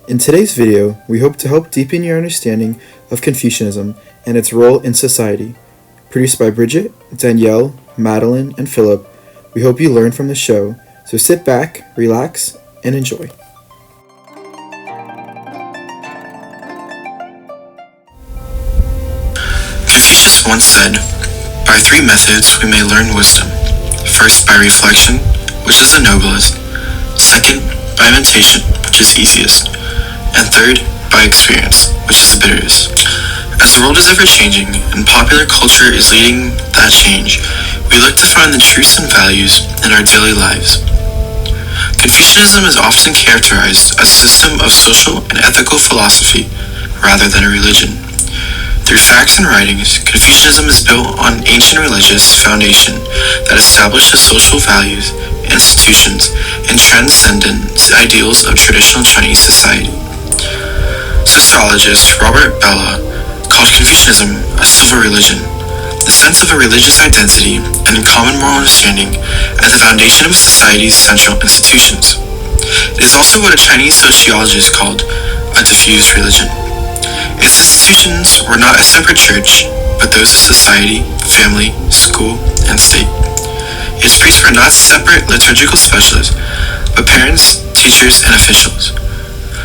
In today's video, we hope to help deepen your understanding of Confucianism and its role in society. Produced by Bridget, Danielle, Madeline, and Philip, we hope you learn from the show, so sit back, relax, and enjoy. Confucius once said, "By three methods we may learn wisdom. First, by reflection, which is the noblest. Second, by imitation, which is easiest. And third, by experience, which is the bitterest." As the world is ever-changing and popular culture is leading that change, we look to find the truths and values in our daily lives. Confucianism is often characterized as a system of social and ethical philosophy rather than a religion. Through facts and writings, Confucianism is built on an ancient religious foundation that establishes social values, institutions, and transcendent ideals of traditional Chinese society. Sociologist Robert Bellah called Confucianism a civil religion, the sense of a religious identity and common moral understanding as the foundation of society's central institutions. It is also what a Chinese sociologist called a diffuse religion. Its institutions were not a separate church, but those of society, family, school, and state. Its priests were not separate liturgical specialists, but parents, teachers, and officials.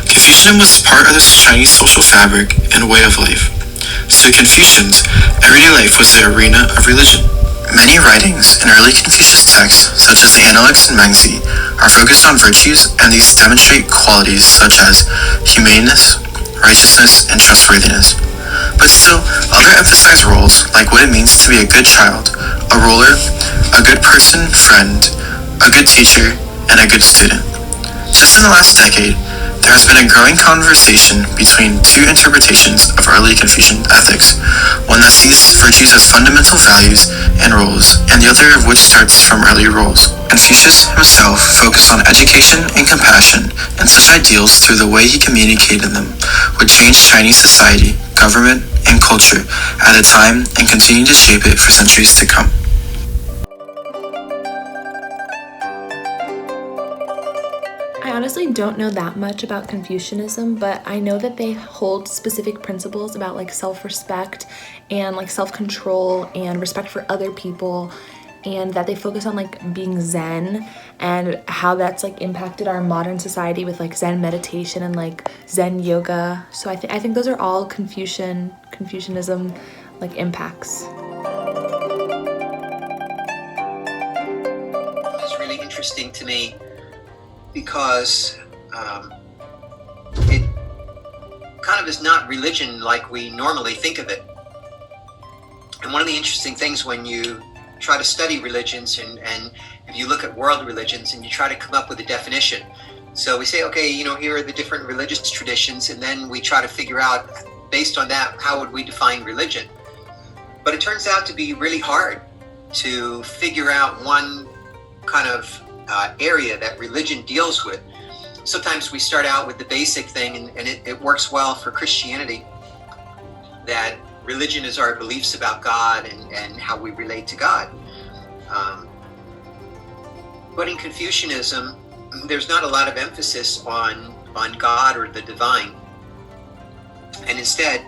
Confucianism was part of the Chinese social fabric and way of life. So to Confucians, everyday life was the arena of religion. Many writings in early Confucius texts, such as the Analects and Mengzi, are focused on virtues, and these demonstrate qualities such as humaneness, righteousness, and trustworthiness. But still, others emphasize roles like what it means to be a good child, a ruler, a good person, friend, a good teacher, and a good student. Just in the last decade, there has been a growing conversation between two interpretations of early Confucian ethics, one that sees virtues as fundamental values and roles, and the other of which starts from early roles. Confucius himself focused on education and compassion, and such ideals through the way he communicated them would change Chinese society, government, and culture at the time and continue to shape it for centuries to come. I honestly don't know that much about Confucianism, but I know that they hold specific principles about like self-respect and like self-control and respect for other people, and that they focus on like being Zen and how that's like impacted our modern society with like Zen meditation and like Zen yoga. So I think those are all Confucianism like impacts. It's really interesting to me because it kind of is not religion like we normally think of it. And one of the interesting things when you try to study religions and if you look at world religions and you try to come up with a definition. So we say, okay, here are the different religious traditions, and then we try to figure out, based on that, how would we define religion? But it turns out to be really hard to figure out one kind of area that religion deals with. Sometimes we start out with the basic thing, and it works well for Christianity, that religion is our beliefs about God and how we relate to God. But in Confucianism, there's not a lot of emphasis on God or the divine. And instead,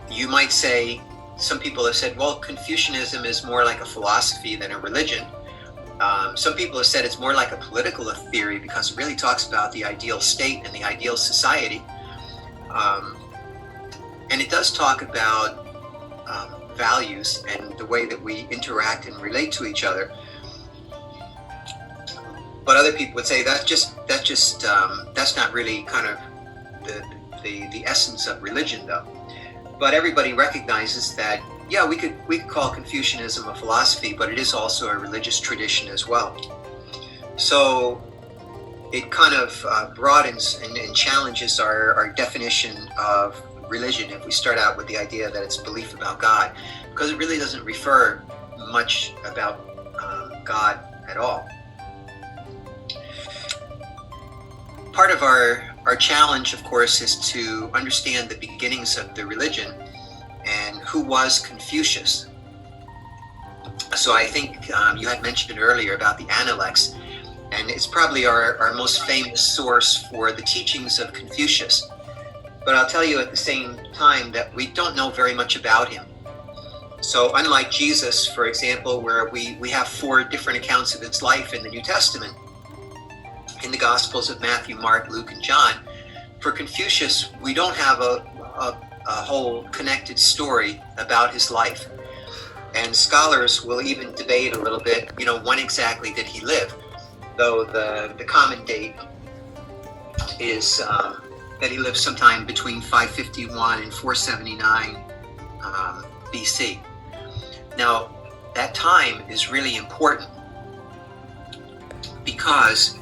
you might say, some people have said, well, Confucianism is more like a philosophy than a religion. Some people have said it's more like a political theory because it really talks about the ideal state and the ideal society. And it does talk about values and the way that we interact and relate to each other. But other people would say that's not really kind of the essence of religion, though. But everybody recognizes that, yeah, we could call Confucianism a philosophy, but it is also a religious tradition as well. So it kind of broadens and challenges our definition of religion if we start out with the idea that it's belief about God, because it really doesn't refer much about God at all. Part of our challenge, of course, is to understand the beginnings of the religion and who was Confucius. So I think you had mentioned earlier about the Analects, and it's probably our most famous source for the teachings of Confucius. But I'll tell you at the same time that we don't know very much about him. So unlike Jesus, for example, where we have 4 different accounts of his life in the New Testament, in the Gospels of Matthew, Mark, Luke, and John, for Confucius, we don't have a whole connected story about his life. And scholars will even debate a little bit, when exactly did he live? Though the common date is that he lived sometime between 551 and 479 BC. Now, that time is really important because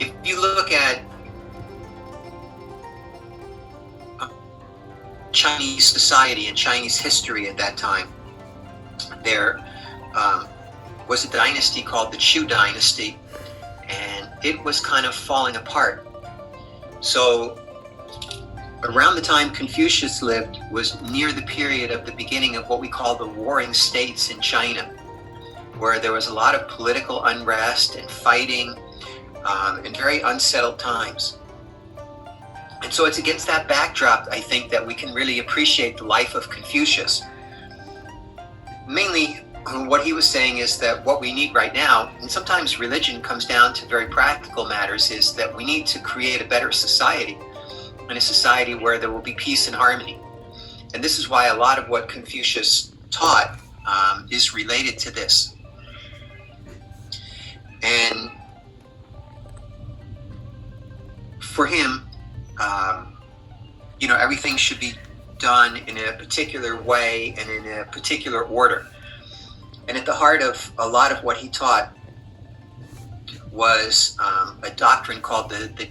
if you look at Chinese society and Chinese history at that time, there was a dynasty called the Chu dynasty, and it was kind of falling apart. So around the time Confucius lived was near the period of the beginning of what we call the Warring States in China, where there was a lot of political unrest and fighting and very unsettled times. And so it's against that backdrop, I think, that we can really appreciate the life of Confucius. Mainly, what he was saying is that what we need right now, and sometimes religion comes down to very practical matters, is that we need to create a better society, and a society where there will be peace and harmony. And this is why a lot of what Confucius taught is related to this. And for him, everything should be done in a particular way and in a particular order. And at the heart of a lot of what he taught was a doctrine called the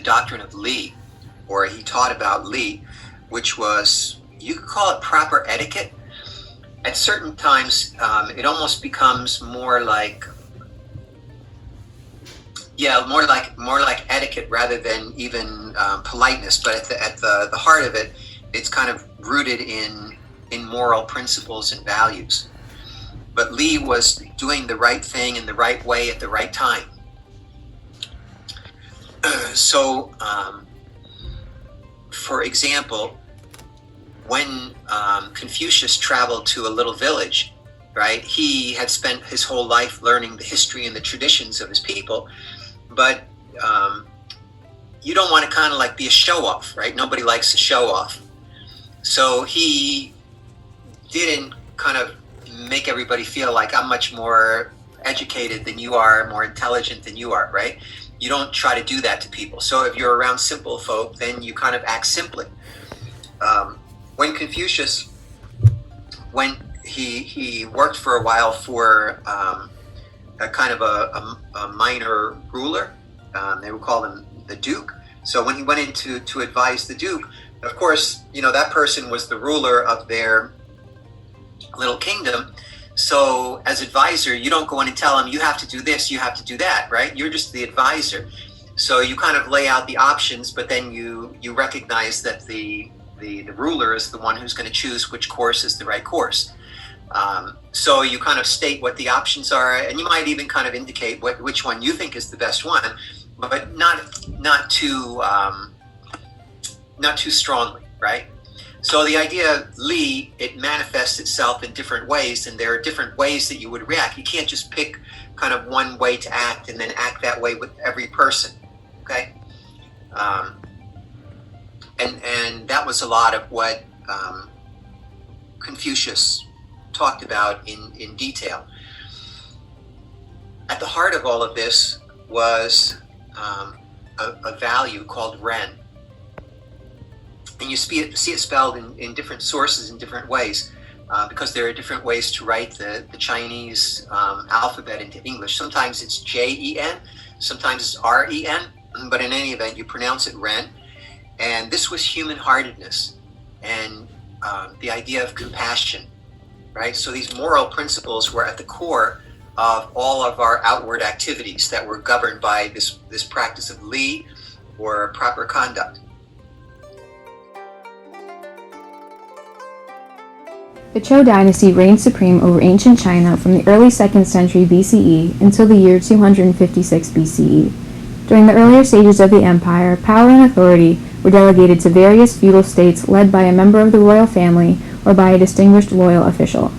doctrine of Li, or he taught about Li, which was, you could call it proper etiquette. At certain times, it almost becomes more like etiquette rather than even politeness. But at the heart of it, it's kind of rooted in moral principles and values. But Li was doing the right thing in the right way at the right time. So, for example, when Confucius traveled to a little village, right, he had spent his whole life learning the history and the traditions of his people, but you don't want to kind of like be a show-off, right? Nobody likes a show-off. So he didn't kind of make everybody feel like I'm much more educated than you are, more intelligent than you are, right? You don't try to do that to people. So if you're around simple folk, then you kind of act simply. When Confucius, when he worked for a while for a kind of a minor ruler, they would call him the Duke. So when he went in to advise the Duke, of course, that person was the ruler of their little kingdom. So as advisor, you don't go in and tell him, you have to do this, you have to do that, right? You're just the advisor. So you kind of lay out the options, but then you recognize that the ruler is the one who's going to choose which course is the right course. So you kind of state what the options are, and you might even kind of indicate which one you think is the best one, but not too strongly, right? So the idea of Li, it manifests itself in different ways, and there are different ways that you would react. You can't just pick kind of one way to act and then act that way with every person, okay? And that was a lot of what Confucius talked about in detail. At the heart of all of this was a value called Ren. And you see it spelled in different sources in different ways, because there are different ways to write the Chinese alphabet into English. Sometimes it's Jen, sometimes it's Ren, but in any event, you pronounce it Ren. And this was human-heartedness and the idea of compassion, right? So these moral principles were at the core of all of our outward activities that were governed by this practice of Li, or proper conduct. The Zhou dynasty reigned supreme over ancient China from the early 2nd century BCE until the year 256 BCE. During the earlier stages of the empire, power and authority were delegated to various feudal states led by a member of the royal family or by a distinguished royal official.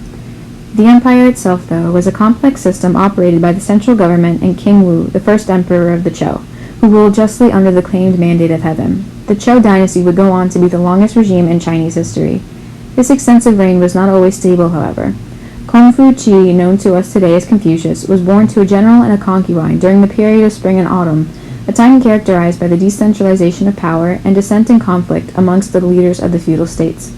The empire itself, though, was a complex system operated by the central government and King Wu, the first emperor of the Zhou, who ruled justly under the claimed mandate of heaven. The Zhou dynasty would go on to be the longest regime in Chinese history. This extensive reign was not always stable, however. Confucianism, known to us today as Confucius, was born to a general and a concubine during the period of spring and autumn, a time characterized by the decentralization of power and dissent and conflict amongst the leaders of the feudal states.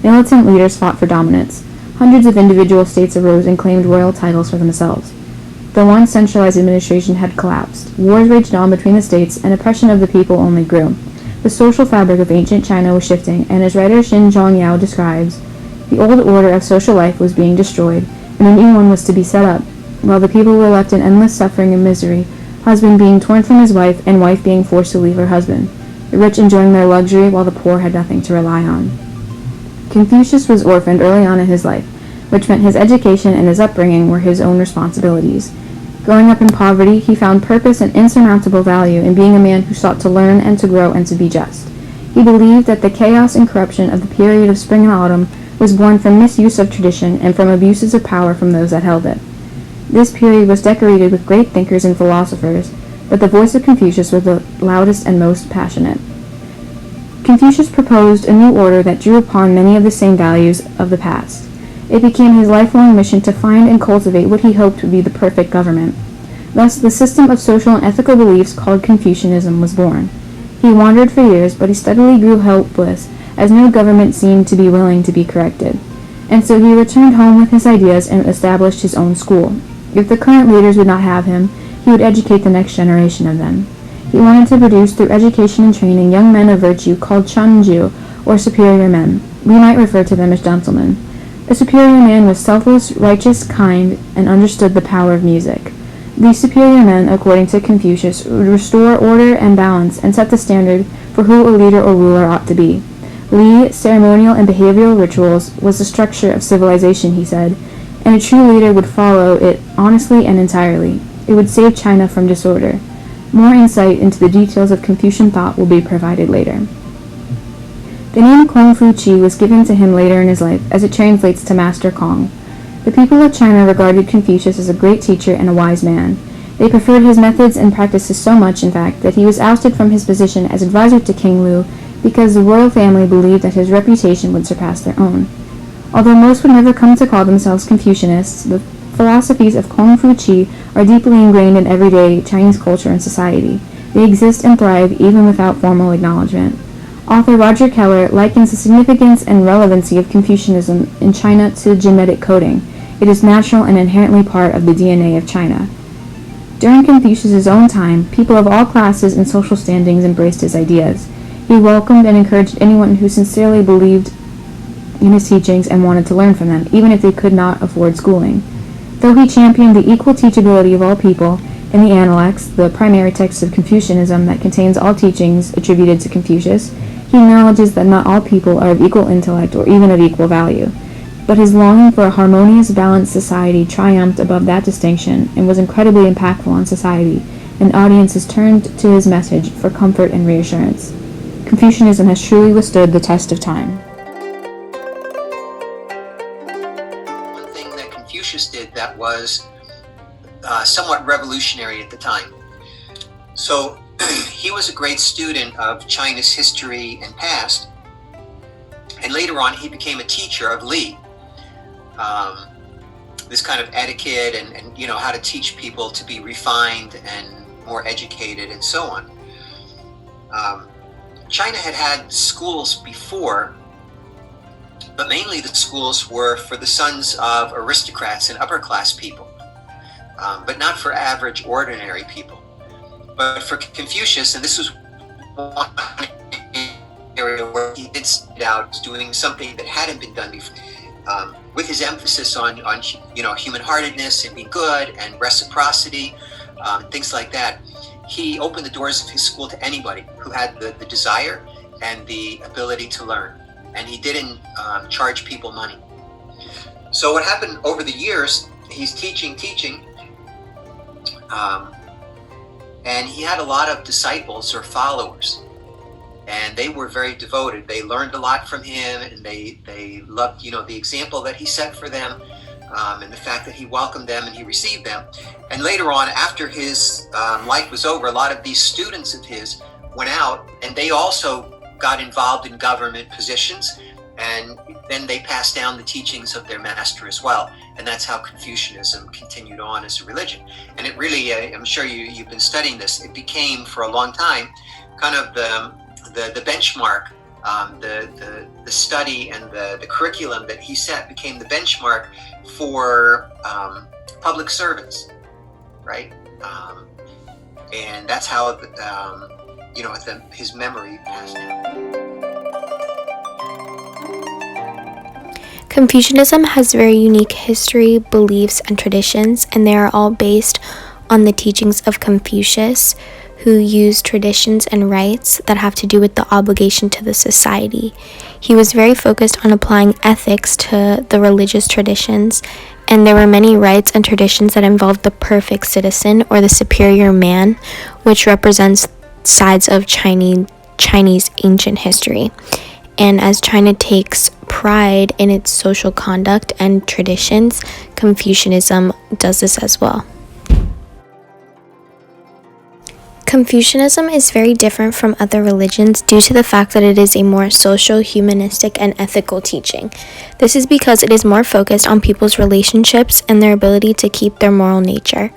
Militant leaders fought for dominance. Hundreds of individual states arose and claimed royal titles for themselves. The once centralized administration had collapsed. Wars raged on between the states, and oppression of the people only grew. The social fabric of ancient China was shifting, and as writer Xin Zhongyao describes, the old order of social life was being destroyed, and a new one was to be set up, while the people were left in endless suffering and misery, husband being torn from his wife and wife being forced to leave her husband, the rich enjoying their luxury while the poor had nothing to rely on. Confucius was orphaned early on in his life, which meant his education and his upbringing were his own responsibilities. Growing up in poverty, he found purpose and insurmountable value in being a man who sought to learn and to grow and to be just. He believed that the chaos and corruption of the period of spring and autumn was born from misuse of tradition and from abuses of power from those that held it. This period was decorated with great thinkers and philosophers, but the voice of Confucius was the loudest and most passionate. Confucius proposed a new order that drew upon many of the same values of the past. It became his lifelong mission to find and cultivate what he hoped would be the perfect government. Thus, the system of social and ethical beliefs called Confucianism was born. He wandered for years, but he steadily grew hopeless, as no government seemed to be willing to be corrected. And so he returned home with his ideas and established his own school. If the current leaders would not have him, he would educate the next generation of them. He wanted to produce, through education and training, young men of virtue called chunju, or superior men. We might refer to them as gentlemen. A superior man was selfless, righteous, kind, and understood the power of music. These superior men, according to Confucius, would restore order and balance and set the standard for who a leader or ruler ought to be. Li, ceremonial and behavioral rituals, was the structure of civilization, he said, and a true leader would follow it honestly and entirely. It would save China from disorder. More insight into the details of Confucian thought will be provided later. The name Confuci was given to him later in his life, as it translates to Master Kong. The people of China regarded Confucius as a great teacher and a wise man. They preferred his methods and practices so much, in fact, that he was ousted from his position as advisor to King Wu because the royal family believed that his reputation would surpass their own. Although most would never come to call themselves Confucianists, the philosophies of Confuci are deeply ingrained in everyday Chinese culture and society. They exist and thrive even without formal acknowledgement. Author Roger Keller likens the significance and relevancy of Confucianism in China to genetic coding. It is natural and inherently part of the DNA of China. During Confucius' own time, people of all classes and social standings embraced his ideas. He welcomed and encouraged anyone who sincerely believed in his teachings and wanted to learn from them, even if they could not afford schooling. Though he championed the equal teachability of all people, in the Analects, the primary text of Confucianism that contains all teachings attributed to Confucius, he acknowledges that not all people are of equal intellect or even of equal value. But his longing for a harmonious, balanced society triumphed above that distinction and was incredibly impactful on society, and audiences turned to his message for comfort and reassurance. Confucianism has truly withstood the test of time. One thing that Confucius did that was somewhat revolutionary at the time. So he was a great student of China's history and past, and later on he became a teacher of Li. This kind of etiquette and how to teach people to be refined and more educated and so on. China had schools before, but mainly the schools were for the sons of aristocrats and upper class people, but not for average ordinary people. But for Confucius, and this was one area where he did stand out doing something that hadn't been done before, with his emphasis on human-heartedness and being good and reciprocity, things like that. He opened the doors of his school to anybody who had the desire and the ability to learn, and he didn't charge people money. So what happened over the years, he's teaching, and he had a lot of disciples or followers, and they were very devoted. They learned a lot from him, and they loved, the example that he set for them, and the fact that he welcomed them and he received them. And later on, after his life was over, a lot of these students of his went out, and they also got involved in government positions, and then they passed down the teachings of their master as well. And that's how Confucianism continued on as a religion. And it really, I'm sure you've been studying this, it became for a long time kind of the benchmark, the study and the curriculum that he set became the benchmark for public servants, right? And that's how, his memory passed down. Confucianism has very unique history, beliefs, and traditions, and they are all based on the teachings of Confucius, who used traditions and rites that have to do with the obligation to the society. He was very focused on applying ethics to the religious traditions, and there were many rites and traditions that involved the perfect citizen or the superior man, which represents sides of Chinese ancient history. And as China takes pride in its social conduct and traditions, Confucianism does this as well. Confucianism is very different from other religions due to the fact that it is a more social, humanistic, and ethical teaching. This is because it is more focused on people's relationships and their ability to keep their moral nature.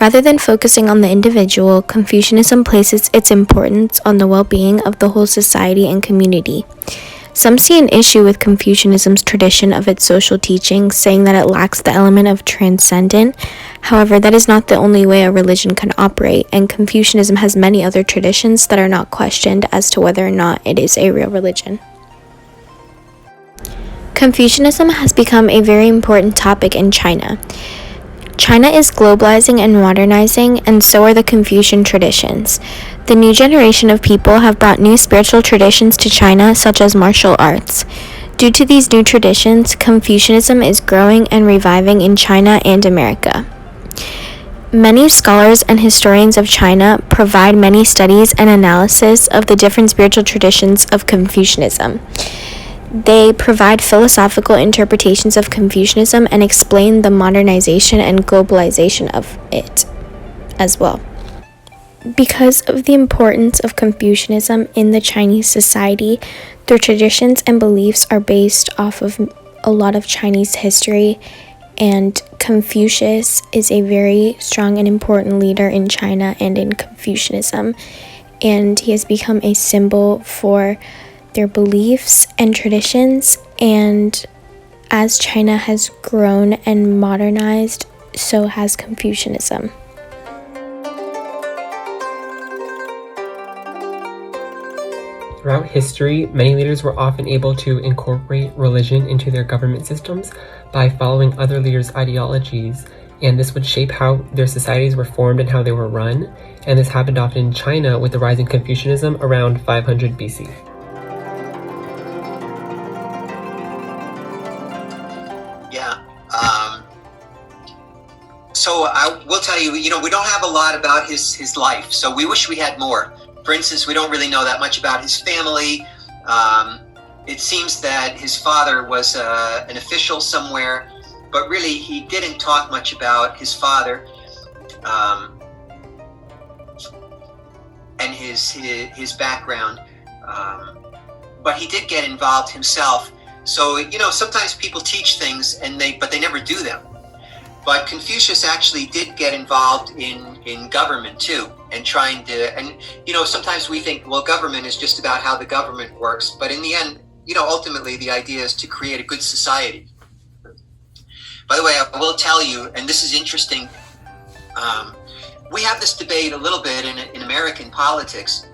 Rather than focusing on the individual, Confucianism places its importance on the well-being of the whole society and community. Some see an issue with Confucianism's tradition of its social teachings, saying that it lacks the element of transcendent. However, that is not the only way a religion can operate, and Confucianism has many other traditions that are not questioned as to whether or not it is a real religion. Confucianism has become a very important topic in China. China is globalizing and modernizing, and so are the Confucian traditions. The new generation of people have brought new spiritual traditions to China, such as martial arts. Due to these new traditions, Confucianism is growing and reviving in China and America. Many scholars and historians of China provide many studies and analysis of the different spiritual traditions of Confucianism. They provide philosophical interpretations of Confucianism and explain the modernization and globalization of it as well. Because of the importance of Confucianism in the Chinese society, their traditions and beliefs are based off of a lot of Chinese history, and Confucius is a very strong and important leader in China and in Confucianism, and he has become a symbol for their beliefs and traditions. And as China has grown and modernized, so has Confucianism. Throughout history, many leaders were often able to incorporate religion into their government systems by following other leaders' ideologies, and this would shape how their societies were formed and how they were run. And this happened often in China with the rise in Confucianism around 500 BC. So I will tell you, we don't have a lot about his life, so we wish we had more. For instance, we don't really know that much about his family. It seems that his father was an official somewhere, but really he didn't talk much about his father and his background. But he did get involved himself. So, sometimes people teach things but they never do them. But Confucius actually did get involved in government too, and sometimes we think, well, government is just about how the government works, but in the end, ultimately the idea is to create a good society. By the way, I will tell you, and this is interesting, we have this debate a little bit in American politics,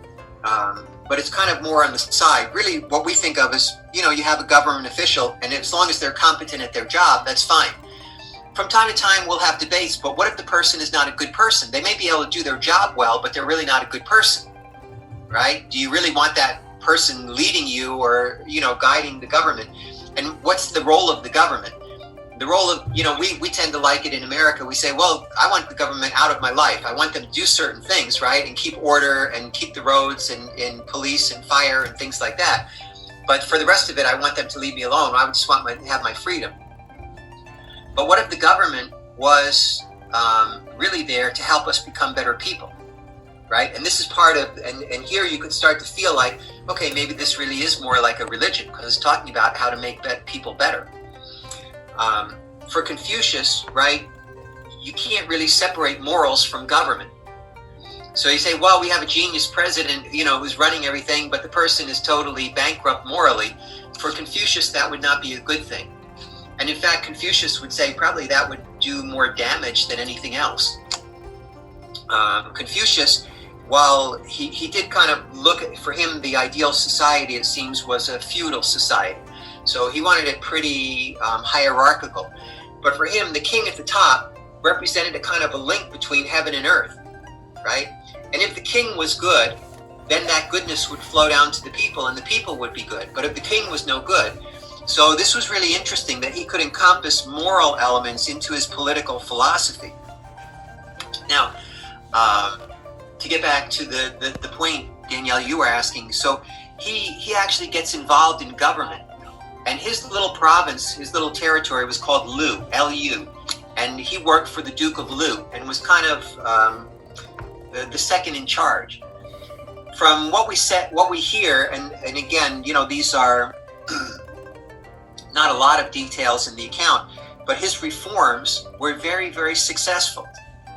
but it's kind of more on the side. Really, what we think of is, you have a government official, and as long as they're competent at their job, that's fine. From time to time, we'll have debates, but what if the person is not a good person? They may be able to do their job well, but they're really not a good person, right? Do you really want that person leading you or, guiding the government? And what's the role of the government? the role of, we tend to like it in America. We say, well, I want the government out of my life. I want them to do certain things, right? And keep order and keep the roads and police and fire and things like that. But for the rest of it, I want them to leave me alone. I would just want to have my freedom. But what if the government was really there to help us become better people, right? And this is part of, and here you could start to feel like, okay, maybe this really is more like a religion, because it's talking about how to make people better. For Confucius, right, you can't really separate morals from government. So you say, well, we have a genius president, who's running everything, but the person is totally bankrupt morally. For Confucius, that would not be a good thing. And in fact, Confucius would say probably that would do more damage than anything else. Confucius, while he did kind of look at, for him, the ideal society, it seems, was a feudal society. So he wanted it pretty hierarchical. But for him, the king at the top represented a kind of a link between heaven and earth, right? And if the king was good, then that goodness would flow down to the people, and the people would be good. But if the king was no good, so this was really interesting that he could encompass moral elements into his political philosophy. Now, to get back to the point, Danielle, you were asking, so he actually gets involved in government. And his little province, his little territory was called Lu, L-U. And he worked for the Duke of Lu and was kind of the second in charge. From what we hear, and again, these are not a lot of details in the account, but his reforms were very, very successful,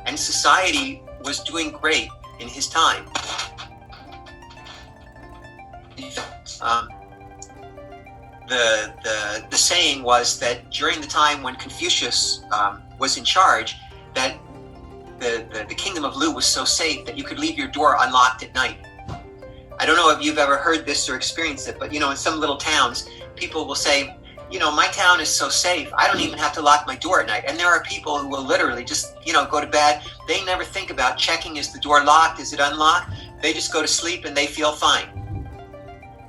and society was doing great in his time. The saying was that during the time when Confucius was in charge, that the kingdom of Lu was so safe that you could leave your door unlocked at night. I don't know if you've ever heard this or experienced it, but in some little towns, people will say, my town is so safe, I don't even have to lock my door at night. And there are people who will literally just, go to bed. They never think about checking, is the door locked, is it unlocked? They just go to sleep and they feel fine.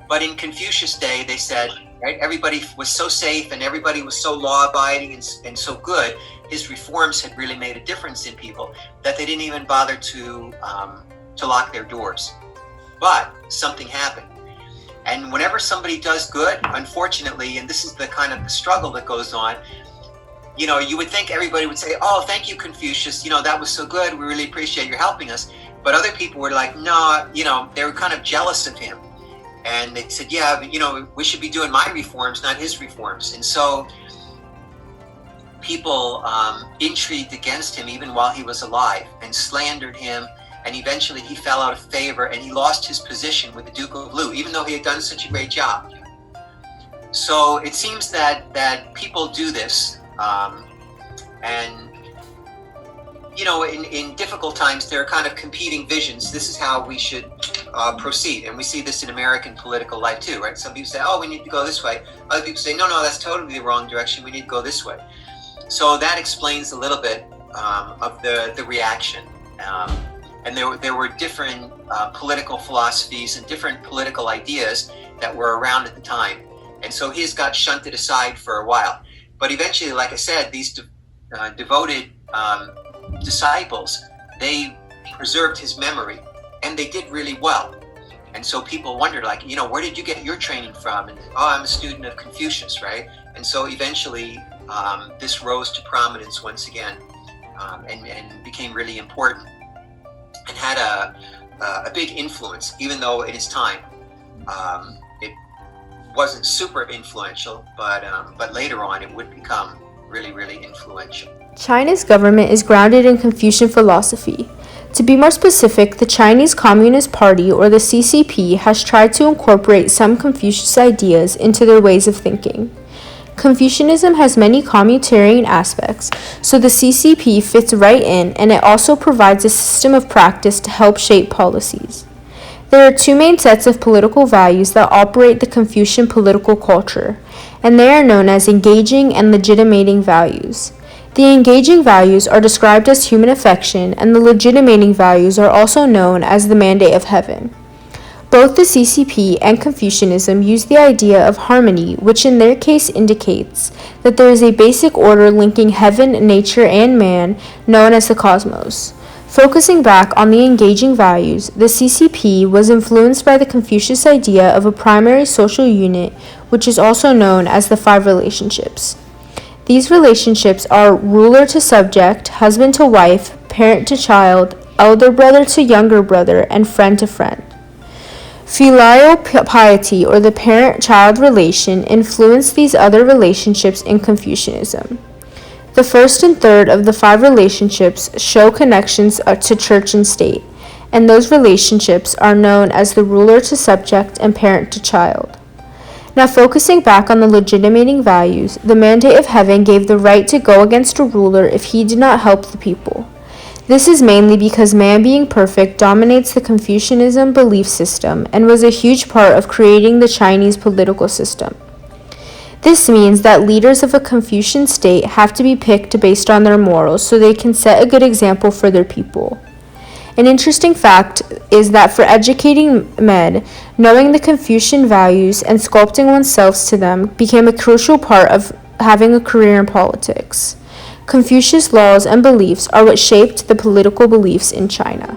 But in Confucius' day, they said, right, everybody was so safe and everybody was so law-abiding and so good, his reforms had really made a difference in people that they didn't even bother to lock their doors. But something happened. And whenever somebody does good, unfortunately, and this is the kind of the struggle that goes on, you would think everybody would say, oh, thank you, Confucius, that was so good, we really appreciate your helping us. But other people were like, no, they were kind of jealous of him. And they said, yeah, but, we should be doing my reforms, not his reforms. And so people intrigued against him even while he was alive and slandered him. And eventually he fell out of favor and he lost his position with the Duke of Lu, even though he had done such a great job. So it seems that people do this. And, in difficult times, there are kind of competing visions. This is how we should proceed. And we see this in American political life too, right? Some people say, oh, we need to go this way. Other people say, no, that's totally the wrong direction. We need to go this way. So that explains a little bit of the reaction. And there were different political philosophies and different political ideas that were around at the time. And so his got shunted aside for a while. But eventually, like I said, these devoted disciples, they preserved his memory and they did really well. And so people wondered, like, where did you get your training from? And, oh, I'm a student of Confucius, right? And so eventually this rose to prominence once again and became really important. And had a big influence, even though in its time it wasn't super influential, but later on it would become really, really influential. China's government is grounded in Confucian philosophy. To be more specific, the Chinese Communist Party, or the CCP, has tried to incorporate some Confucius ideas into their ways of thinking. Confucianism has many communitarian aspects, so the CCP fits right in, and it also provides a system of practice to help shape policies. There are two main sets of political values that operate the Confucian political culture, and they are known as engaging and legitimating values. The engaging values are described as human affection, and the legitimating values are also known as the mandate of heaven. Both the CCP and Confucianism use the idea of harmony, which in their case indicates that there is a basic order linking heaven, nature, and man, known as the cosmos. Focusing back on the engaging values, the CCP was influenced by the Confucius idea of a primary social unit, which is also known as the 5 relationships. These relationships are ruler to subject, husband to wife, parent to child, elder brother to younger brother, and friend to friend. Filial piety, or the parent-child relation, influenced these other relationships in Confucianism. The first and third of the 5 relationships show connections to church and state, and those relationships are known as the ruler to subject and parent to child. Now, focusing back on the legitimating values, the mandate of heaven gave the right to go against a ruler if he did not help the people. This is mainly because man being perfect dominates the Confucianism belief system and was a huge part of creating the Chinese political system. This means that leaders of a Confucian state have to be picked based on their morals so they can set a good example for their people. An interesting fact is that for educating men, knowing the Confucian values and sculpting oneself to them became a crucial part of having a career in politics. Confucius' laws and beliefs are what shaped the political beliefs in China.